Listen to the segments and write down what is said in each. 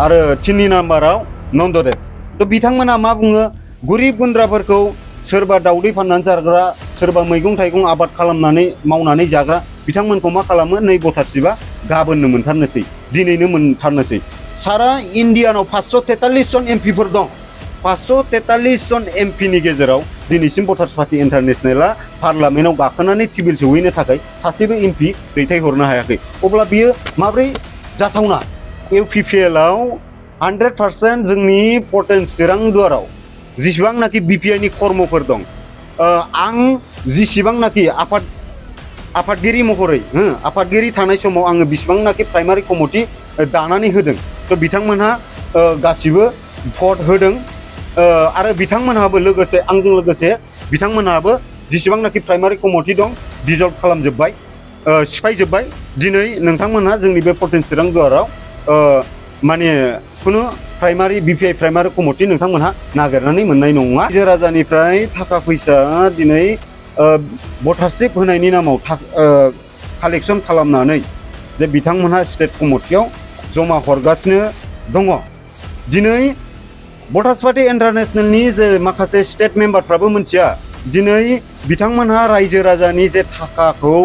आरो 3 नाम्बाराव नन्ददेब। तो बिथांमोना मा बुङो गरिब गुन्द्राफोरखौ सोरबा दावदै फाननानै जाग्रा सोरबा मैगं थाइगं आबाद खालामनानै मावनानै जाग्रा बिथांमोनखौ मा खालामो नै भटारशिपआ गाबोननो मोनथारनोसै दिनैनो मोनथारनोसै। सारा इन्डियानाव 543 जन एमपिफोर दं। 543 जन एमपिनि गेजेराव दिनैसिम भटार्स पार्टी इन्टारनेशनेला पार्लामेन्टआव गाखोनानै टिबिल सौहैनो थाखाय सासेबो एमपि दैथायहरनो हायाखै। अब्ला बियो माब्रै जाथावना? इउपिपिएलआव 100% जोंनि पर्टेन चिरां दुवाराव जेसेबांनाखि बिपिआइनि कर्मफोर दं, आं जेसेबांनाखि आफादगिरि महरै आफादगिरि थानाय समाव आङो बेसेबांनाखि प्राइमारि कमिटि दानानै होदों, तो बिथांमोनहा गासिबो भट होदों आरो बिथांमोनहाबो लोगोसे आंजों लोगोसे बिथांमोनहाबो जेसेबांनाखि प्राइमारि कमिटि दं डिजल्भ खालामजोब्बाय, सिफायजोब्बाय। दिनै नोंथांमोनहा जोंनि बे पर्टेन चिरां दुवाराव माने खुनु प्राइमारि बिपिआइ प्राइमारि कमिटि नोंथांमोनहा नागिरनानै मोननाय नङा। रायजो राजानिफ्राय थाखा फैसा दिनै भटारशिप होनायनि नामाव कालेक्सन खालामनानै जे बिथांमोनहा स्टेट कमिटियाव जमा हरगासिनो दङ। दिनै भटार्स पार्टी इन्टारनेशनेलनि जे माखासे स्टेट मेम्बारफ्राबो मिथिया दिनै बिथांमोनहा रायजो राजानि जे थाखाखौ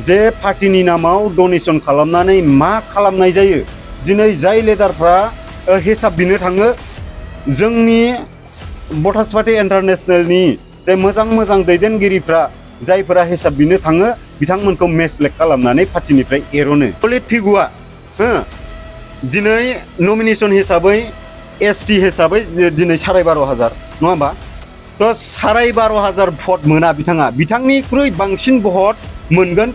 जे पार्टीनि नामाव डनेसन खालामनानै मा खालामनाय जायो। दिनै जाय लिडारफ्रा हिसाब बिनो थाङो, जोंनि भटार्स पार्टी इन्टारनेशनेलनि जे मोजां दैदेनगिरिफ्रा जायफोरा हिसाब बिनो थाङो बिथांमोनखौ मेसलेक्ट खालामनानै पार्टीनिफ्राय एर'नो। पलिट फिगुआ दिनै नमिनेसन हिसाबै एसटी हिसाबै दिनै 12,500 नङा होमबा? तो 12,500 भट मोना बिथाङा। बिथांनिख्रुइ बांसिन भट मोनगोन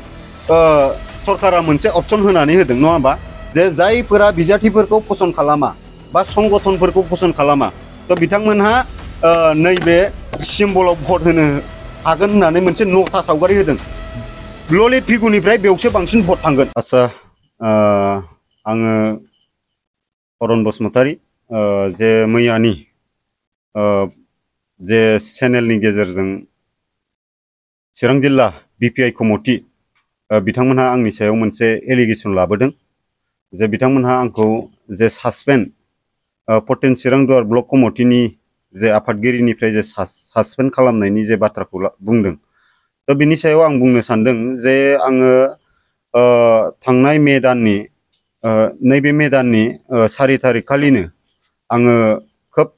सरकारा मोनसे अपसन होनानै होदों नङा होमबा? जे जायफोरा बिजाथिफोरखौ पसन्द खालामा बा संगठनफोरखौ पसन्द खालामा, तो बिथांमोनहा नैबे सिम्बलाव भट होनो हागोन होननानै मोनसे नथा सावगारि होदों। ललित फिगुनिफ्राय बेयावसो बांसिन भट थांगोन। आच्छा, आङो अरन बसुमतारी, जे मैयानि जे चेनेलनि गेजेरजों चिरां जिल्ला बिपिआइ कमिटि बिथांमोनहा आंनि सायाव मोनसे एलिगेसन लाबोदों जे बिथांमोनहा आंखौ जे सासपेन्ड पर्टेन चिरां दुवार ब्लक कमिटिनि जे आफादगिरिनिफ्राय जे सासपेन्ड खालामनायनि जे बाथ्राखौ बुंदों। तो बिनि सायाव आं बुंनो सानदों जे आङो थांनाय मे दाननि नैबे मे दाननि 4 तारिख खालिनो आङो खोब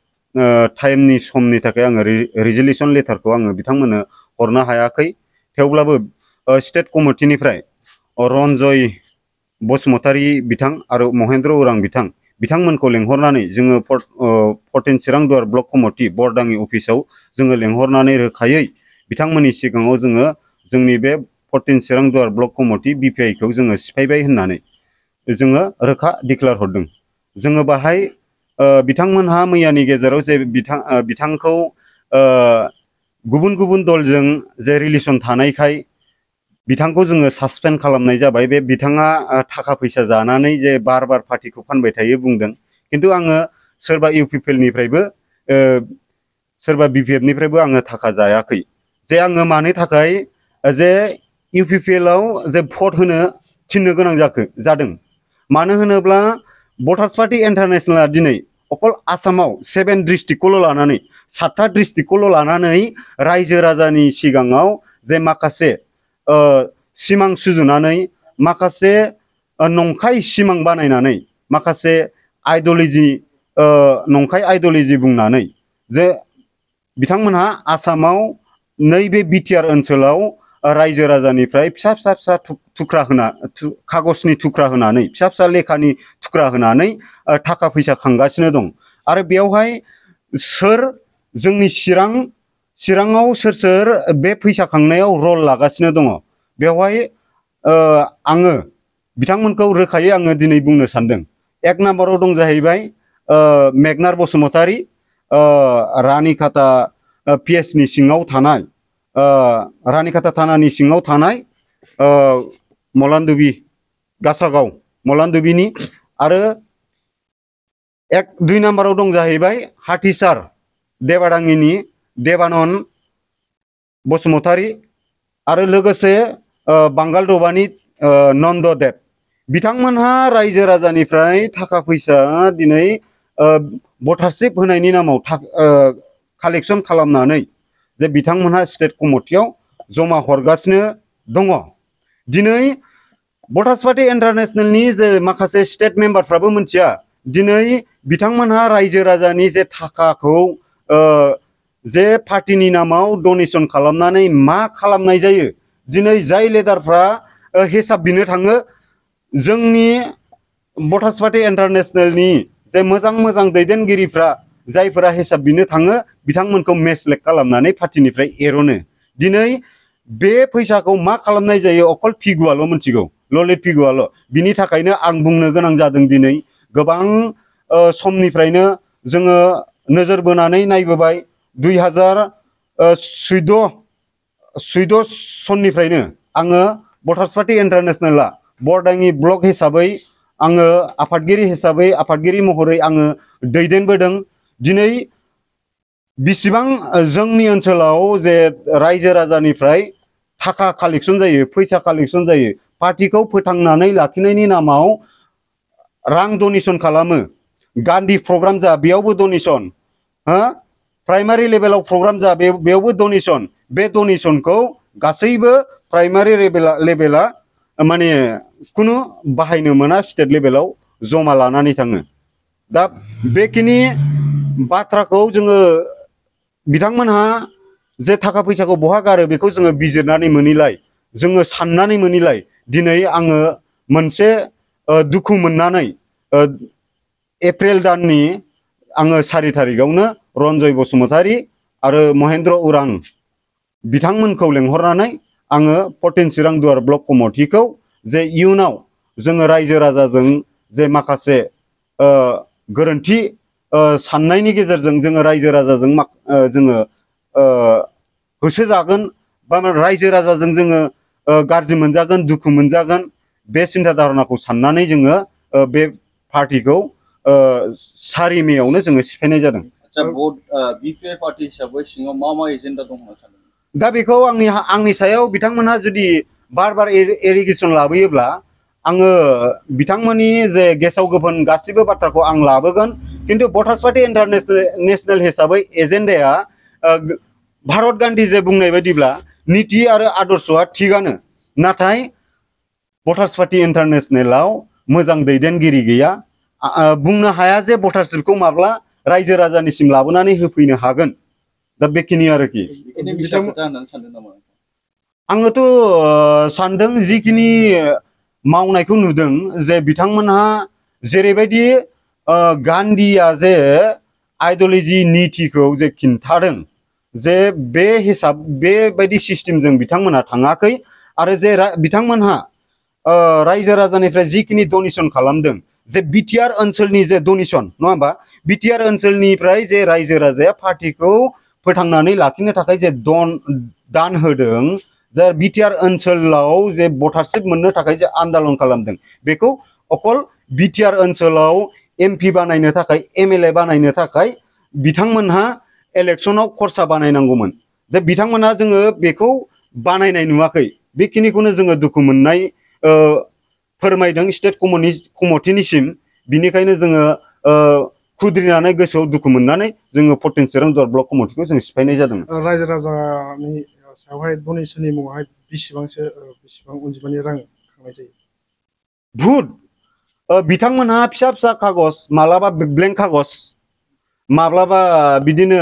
टाइमनि समनि थाखाय आङो रिजलिउसन लेटारखौ आङो बिथांमोननो हरनो हायाखै। थेवब्लाबो स्टेट कमिटिनिफ्राय रन्जय बसुमतारी बिथां आरो महेन्द्र उरां बिथांमोनखौ लेंहरनानै जोङो पर्टेन चिरां दुवार ब्लक कमिटि बरदाङि अफिसाव जोङो लेंहरनानै रोखायै बिथांमोननि सिगाङाव जोङो जोंनि बे पर्टेन चिरां दुवार ब्लक कमिटि बिपिआइखौ जोङो सिफायबाय होननानै जोङो रोखा डिक्लेयार हरदों। जोङो बाहाय बिथांमोनहा मैयानि गेजेराव जे बिथांखौ गुबुन दलजों जे रिलेसन थानायखाय बिथांखौ जोङो सासपेन्ड खालामनाय जाबाय। बे बिथाङा थाखा फैसा जानानै जे बार पार्टीखौ फानबाय थायो बुंदों। खिन्थु आङो सोरबा इउपिपिएलनिफ्रायबो सोरबा बिपिएफनिफ्रायबो आङो थाखा जायाखै। जे आङो मानि थाखाय जे इउपिपिएलआव जे भट होनो थिननो गोनां जादों, मानो होनोब्ला भटार्स पार्टी इन्टारनेशनेला दिनै अकल आसामाव 7 डिस्ट्रिक्टखौल' लानानै 7था डिस्ट्रिक्टखौल' लानानै रायजो राजानि सिगाङाव जे माखासे सिमां सुजुनानै माखासे नंखाय सिमां बानायनानै माखासे आइडिय'ल'जि नंखाय आइडिय'ल'जि बुंनानै जे बिथांमोनहा आसामाव नैबे बिटिआर ओनसोलाव रायजो राजानिफ्राय फिसा थुख्रा होना कागजनि थुख्रा होनानै फिसा लेखानि थुख्रा होनानै थाखा फैसा खांगासिनो दं। आरो बेयावहाय सोर जोंनि चिराङाव सोर बे फैसा खांनायाव रल लागासिनो दङ, बेवहाय आङो बिथांमोनखौ रोखायै आङो दिनै बुंनो सानदों। 1 नाम्बाराव दं जाहैबाय मेगनार बसुमतारी, रानिखाता पिएसनि सिङाव थानाय रानिखाता थानानि सिङाव थानाय मलानदुबि गासागाव मलानदुबिनि। आरो 2 नाम्बाराव दं जाहैबाय हाथिसार देबादाङिनि देबानन बसुमतारी आरो लोगोसे बांगाल दबानि नन्ददेब। बिथांमोनहा रायजो राजानिफ्राय थाखा फैसा दिनै भटारशिप होनायनि नामाव कालेक्सन खालामनानै जे बिथांमोनहा स्टेट कमिटियाव जमा हरगासिनो दङ। दिनै भटार्स पार्टी इन्टारनेशनेलनि जे माखासे स्टेट मेम्बारफ्राबो मिथिया दिनै बिथांमोनहा रायजो राजानि जे थाखाखौ जे पार्टीनि नामाव डनेशन खालामनानै मा खालामनाय जायो। दिनै जाय लिडारफ्रा हिसाब बिनो थाङो जोंनि भटार्स पार्टी इन्टारनेशनेलनि जे मोजां दैदेनगिरिफ्रा जायफोरा हिसाब बिनो थाङो बिथांमोनखौ मेसलेक्ट खालामनानै पार्टीनिफ्राय एर'नो। दिनै बे फैसाखौ मा खालामनाय जायो अकल पिगुआल' मिथिगौ, ललित पिगुआल'। बिनि थाखायनो आं बुंनो गोनां जादों दिनै गोबां समनिफ्रायनो जोङो नोजोर बोनानै नायबोबाय 2014 सननिफ्रायनो आङो भटार्स पार्टी इन्टारनेशनेला बरदाङि ब्लक हिसाबै आङो आफादगिरि महरै आङो दैदेनबोदों। दिनै बिसिबां जोंनि ओनसोलाव जे रायजो राजानिफ्राय थाखा कालेक्सन जायो, फैसा कालेक्सन जायो, पार्टीखौ फोथांनानै लाखिनायनि नामाव रां डनेशन खालामो। गान्धी प्रग्राम जा बेयावबो डनेशन, प्राइमारि लेभेलाव प्रग्राम जा बेयावबो डनेशन। बे डनेशनखौ गासैबो प्राइमारि लेभेला माने खुनु बाहायनो मोना, स्टेट लेभेलाव जमा लानानै थाङो। दा बेखिनि बाथ्राखौ जोङो बिथांमोनहा जे थाखा फैसाखौ बहा गारो बेखौ जोङो बिजिरनानै मोनैलाय, जोङो साननानै मोनैलाय दिनै आङो मोनसे दुखु मोननानै एप्रिल दाननि आङो 4 थारिखआवनो रन्जय बसुमतारी आरो महेन्द्र उरां बिथांमोनखौ लेंहरनानै आङो पटेन चिरां दुवार ब्लक कमिटिखौ जे इयुनाव जोङो रायजो राजाजों जे माखासे गोरोन्थि साननायनि गेजेरजों जोङो रायजो राजाजों जोङो होसोजागोन बा रायजो राजाजों जोङो गाज्रि मोनजागोन, दुखु मोनजागोन, बे सिन्था धारनाखौ साननानै जोङो बे पार्टीखौ 4 मेआवनो जोङो सिफायनाय जादों। बिपिएफ पार्टी हिसाबै सिङाव मा एजेन्डा दं होनना सानो? दा बेखौ आंनि सायाव बिथांमोनहा जुदि बार एलिगेसन लाबोयोब्ला आङो बिथांमोननि जे गेसाव गोफोन गासिबो बाथ्राखौ आं लाबोगोन। किन्तु भटार्स पार्टी इन्टारनेशनेल हिसाबै एजेन्डाया भारत गान्धी जे बुंनाय बायदिब्ला नीति आरो आदर्शआ थिगानो, नाथाय भटार्स पार्टी इन्टारनेशनेलाव मोजां दैदेनगिरि गैया। बुंनो हाया जे भटारशिपखौ माब्ला रायजो राजानिसिम लाबोनानै होफैनो हागोन। दा बेखिनि आरोखि। आङोथ' सानदों जिखिनि मावनायखौ नुदों जे बिथांमोनहा जेरैबायदि गान्धीया जे आइडिय'लजि नीतिखौ जे खिन्थादों जे बे हिसाब बेबायदि सिस्टेमजों बिथांमोनहा थाङाखै। आरो जे बिथांमोनहा रायजो राजानिफ्राय जिखिनि डनेशन खालामदों, जे बिटिआर ओनसोलनि जे डनेशन नङा होमबा, बिटिआर ओनसोलनिफ्राय जे रायजो राजाया पार्टीखौ फोथांनानै लाखिनो थाखाय जे दान होदों, जे बिटिआर ओनसोलाव जे भटारशिप मोननो थाखाय जे आन्दलन खालामदों, बेखौ अकल बिटिआर ओनसोलाव एमपि बानायनो थाखाय, एमएलए बानायनो थाखाय बिथांमोनहा इलेक्शनाव खरसा बानायनांगौमोन। जे बिथांमोनहा जोङो बेखौ बानायनाय नुवाखै। बेखिनिखौनो जोङो दुखु मोननाय फोरमायदों स्टेट कमिटिनिसिम। बिनिखायनो जोङो खुद्रिनानै गोसोआव दुखु मोननानै जोङो पटेन चिरां दुवार ब्लक कमिटिखौ जों सिफायनाय जादों। रायजो राजानि सायावहाय डनेशननि मुङावहाय बेसेबां अनजिमानि रां खांनाय जायो? भुट बिथांमोनहा फिसा फिसा कागज, मालाबा ब्लेंक कागज, माब्लाबा बिदिनो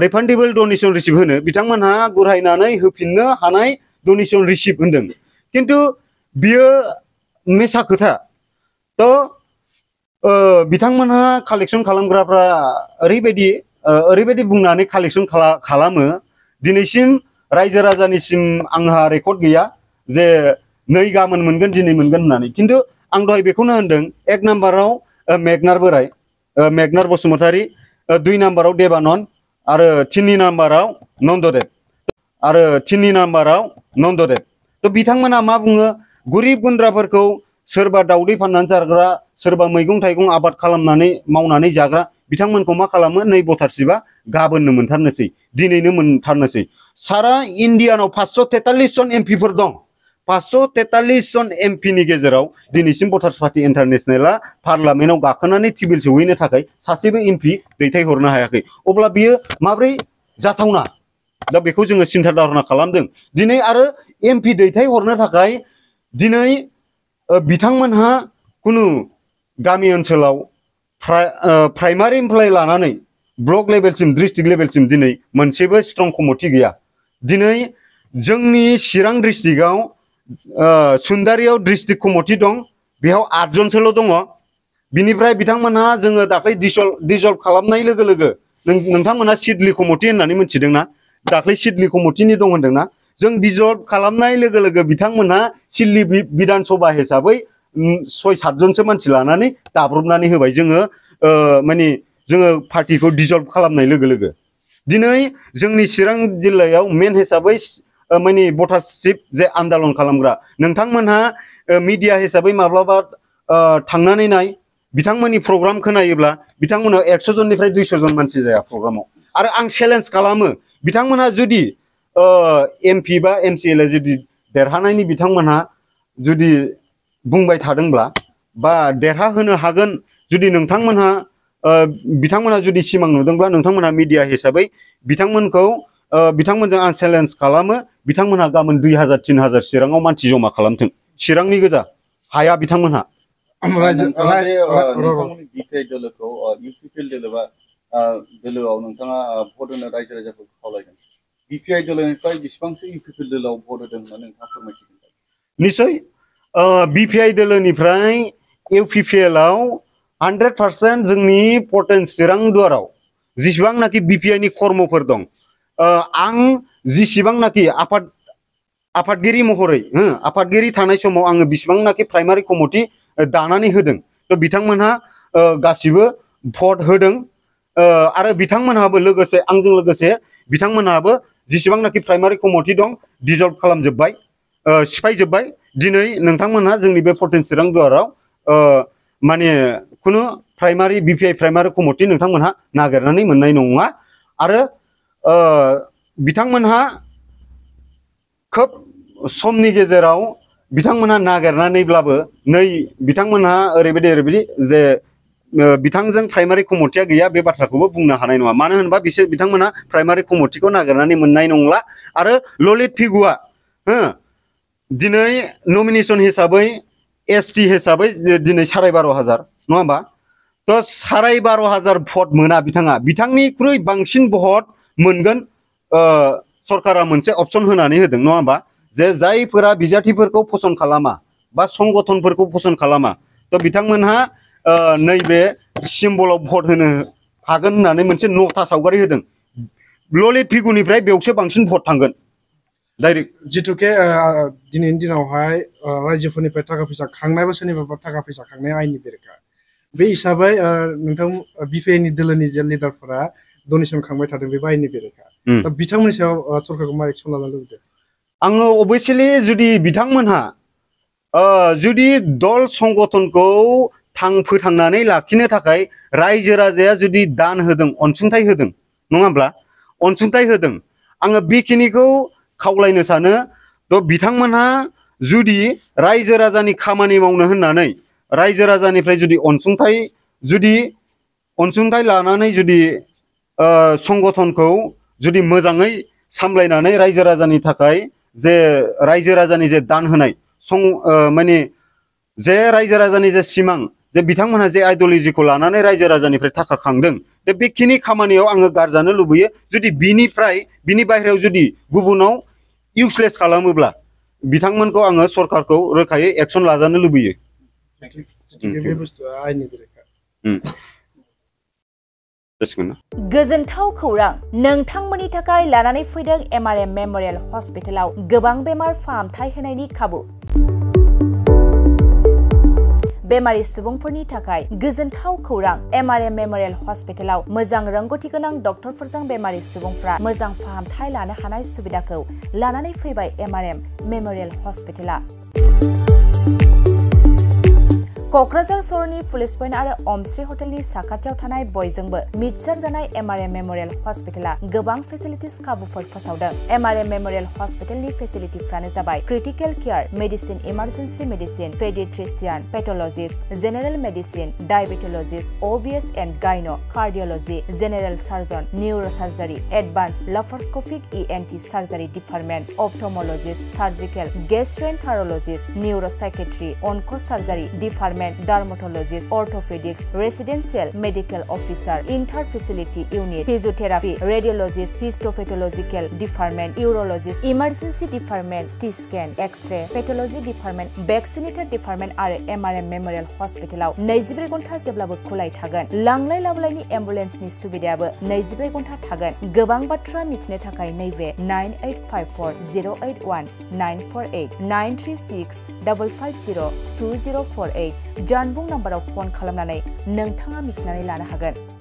रिफान्डेबल डनेशन रिसिप्ट होनो बिथांमोनहा गुरायनानै होफिननो हानाय डनेशन रिसिप्ट होनदों। किन्तु बियो मिसा खोथा। थ' बिथांमोनहा कालेक्शन खालामग्राफ्रा ओरैबायदि बुंनानै कालेक्शन खालामो, दिनैसिम रायजो राजानिसिम आंहा रेकर्ड गैया जे नै गाबोन मोनगोन दिनै मोनगोन होननानै। किन्तु आं दहाय बेखौनो होनदों, 1 नाम्बाराव मेगनार बोराय, मेगनार बसुमतारी, 2 नाम्बाराव देबानन, आरो 3 नाम्बाराव नन्ददेब, आरो 3 नाम्बाराव नन्ददेब। थ' बिथांमोना मा बुङो, गरिब गुन्द्राफोरखौ सोरबा दावदै फाननानै जाग्रा, सोरबा मैगं थाइगं आबाद खालामनानै मावनानै जाग्रा बिथांमोनखौ मा खालामो, नै भटारशिपआ गाबोननो मोनथारनोसै, दिनैनो मोनथारनोसै। सारा इण्डियानाव 543 जन एमपिफोर दं। 543 जन एमपि गेजेराव दिनैसिम भटार्स पार्टी इन्टारनेशनेला पार्लामेन्टआव गाखोनानै टिबिल सौहैनो थाखाय सासेबो एमपि दैथायहरनो हायाखै अब्ला बियो माब्रै जाथावना दा बेखौ जोङो सिन्था धारना खालामदों दिनै आरो एमपि दैथायहरनो थाखाय दिनै बिथांमोनहा कुनु गामि ओनसोलाव प्राइमारिनिफ्राय लानानै ब्लक लेभेलसिम डिस्ट्रिक्ट लेभेलसिम दिनै मोनसेबो स्ट्रं कमिटि गैया दिनै जोंनि चिरां डिस्ट्रिक्टआव सुन्दारियाव डिस्ट्रिक्ट कमिटि दं बेयाव 8 जनसोल' दङ बिनिफ्राय बिथांमोनहा जोङो दाख्लै डिसल्भ खालामनाय लोगो लोगो नोंथांमोनहा सिडली कमिटि होननानै मिथिदोंना दाख्लै सिडली कमिटिनि दं होनदोंना जों डिसल्भ खालामनाय लोगो लोगो बिथांमोनहा सिडली विधान सभा हिसाबै 6-7 जनसो मानसि लानानै दाब्रबनानै होबाय जोङो माने जोङो पार्टिखौ डिसल्भ खालामनाय लोगो लोगो दिनै जोंनि चिरां जिल्लायाव मेन हिसाबै माने भटारशिप जे आन्दोलन खालामग्रा नोंथांमोनहा मिडिया हिसाबै माब्लाबा थांनानै नाय बिथांमोननि प्रग्राम खोनायोब्ला बिथांमोनाव 100 जननिफ्राय 200 जन मानसि जाया प्रग्रामाव आरो आं चेलेन्ज खालामो बिथांमोनहा जुदि एमपि बा एमसिएल जुदि देरहानायनि बिथांमोनहा जुदि बुंबाय थादोंब्ला बा देरहाहोनो हागोन जुदि बिथांमोनहा जुदि सिमां नुदोंब्ला नोंथांमोनहा मिडिया हिसाबै बिथांमोनजों आं चेलेन्ज खालामो बिथांमोनहा गाबोन 2000-3000 चिराङाव मानसि जमा खालामथों चिरांनि गोजा हाया बिथांमोनहा नोंथांमोननि बिपिआइ दोलोखौ इउपिपिएल दोलो बा दोलोआव नोंथाङा भट होनो रायजो राजाखौ खावलायदों बिपिआइ दोलोनिफ्राय बेसेबांसो इउपिपिएल दोलोआव भट होदों होननानै नोंथाङा फोरमायथिगोन निश्चय बिपिआइ दोलोनिफ्राय इउपिपिएलआव 100% जोंनि पर्टेन चिरां दुवाराव जेसेबांनाखि बिपिआइनि कर्मफोर दं आं जेसेबांनाखि आफादगिरि महरै आफादगिरि थानाय समाव आङो बेसेबांनाखि प्राइमारि कमिटि दानानै होदों थ' बिथांमोनहा गासिबो भट होदों आरो बिथांमोनहाबो लोगोसे आंजों लोगोसे बिथांमोनहाबो जेसेबांनाखि प्राइमारि कमिटि दं डिसल्भ खालामजोब्बाय सिफायजोब्बाय दिनै नोंथांमोनहा जोंनि बे पर्टेन चिरां दुवाराव माने खुनु प्राइमारि बिपिआइ प्राइमारि कमिटि नोंथांमोनहा नागिरनानै मोननाय नङा आरो बिथांमोनहा खोब समनि गेजेराव बिथांमोनहा नागिरनानैब्लाबो नै बिथांमोनहा ओरैबायदि जे बिथांजों प्राइमारि कमिटिया गैया बे बाथ्राखौबो बुंनो हानाय नङा मानो होनबा बिथांमोनहा प्राइमारि कमिटिखौ नागिरनानै मोननाय नंला आरो ललित फिगुआ दिनै नमिनेशन हिसाबै एसटि हिसाबै दिनै 12,500 नङा होमबा थ' 12,500 भट मोना बिथांनिख्रुइ बांसिन भट मोनगोन सरकारा मोनसे अपसन होनानै होदों नङा होमबा जे जायफोरा बिजाथिफोरखौ पसन्द खालामा बा संगठनफोरखौ पसन्द खालामा थ' बिथांमोनहा नैबे सिम्बलाव भट होनो हागोन होननानै मोनसे नथा सावगारि होदों ललित फिगुनिफ्राय बेयावसो बांसिन भट थांगोन डाइरेक्ट जिथुके दिनैनि दिनावहाय रायजोफोरनिफ्राय थाखा फैसा खांनाय बा सोरनिफ्राय थाखा फैसा खांनाय आयेननि बेरेखा बे हिसाबै नोंथां बिपिआइनि दोलोनि जे लिडारफोरा डनेसन खांबाय थादों बे आयेननि बेरेखा दा बिथांमोननि सायाव सरकारखौ मा एक्सन लानो लुबैदों आङो अबयस्लि जुदि बिथांमोनहा जुदि दल संगठनखौ फोथांनानै लाखिनो थाखाय रायजो राजाया जुदि दान होदों अनसुंथाइ होदों नङा होमब्ला अनसुंथाइ होदों आङो बेखिनिखौ खावलायनो सानो थ' बिथांमोनहा जुदि रायजो राजानि खामानि मावनो होननानै रायजो राजानिफ्राय जुदि अनसुंथाइ लानानै जुदि संगठनखौ जुदि मोजाङै सामलायनानै रायजो राजानि थाखाय जे रायजो राजानि जे दान होनाय माने जे रायजो राजानि जे सिमां जे बिथांमोनहा जे आइडियलजिखौ लानानै रायजो राजानिफ्राय थाखा खांदों दा बेखिनि खामानियाव आङो गारजानो लुबैयो जुदि बिनि बाहेरायाव जुदि गुबुनाव इउसलेस खालामोब्ला बिथांमोनखौ आङो सरकारखौ रोखायै एक्सन लाजानो लुबैयो गोजोनथाव खौरां नोंथांमोननि थाखाय लानानै फैदों एमआरएम मेमोरियेल हस्पिटालाव गोबां बेमार फाहामथाय होनायनि खाबु बेमारि सुबुंफोरनि थाखाय गोजोनथाव खौरां एमआरएम मेमोरियेल हस्पिटालाव मोजां रोंगौथि गोनां डक्टरफोरजों बेमारि सुबुंफ्रा मोजां फाहामथाय लानो हानाय सुबिदाखौ लानानै फैबाय एमआरएम मेमोरियेल हस्पिटाला क'क्राझार सहरनि पुलिस पइन्ट आरो अमश्री हटेलनि साखाथियाव थानाय बयजोंबो मिथिसार जानाय एमआरएम मेम'रियेल हस्पिटाला गोबां फेसिलिटिस खाबुफोर फोसावदों। एमआरएम मेम'रियेल हस्पिटालनि फेसिलिटिफ्रानो जाबाय critical care, medicine, emergency medicine, paediatrician, pathologist, general medicine, diabetologist, OBS and gyno, cardiology, general surgeon, neurosurgery, advance laparoscopic ENT surgery department, ophthalmologist, surgical, gastroenterologist, neuropsychiatry, onco surgery department, dermatologist, orthopaedics, residential medical officer, inter facility unit, physiotherapy, radiologist, histopathological department, urologist, emergency department, CT scan, X-ray, pathology department, vaccinator department आरो MRM memorial हस्पिटालाव 24 घन्टा जेब्लाबो खुलाय थागोन। लांलाय लाबोलायनि एम्बुलेन्सनि सुबिदायाबो 24 घन्टा थागोन। गोबां बाथ्रा मिथिनो थाखाय नैबे 9854 081 948 936 550 2048 जानबुं नाम्बाराव फन खालामनानै नोंथाङा मिथिनानै लानो हागोन।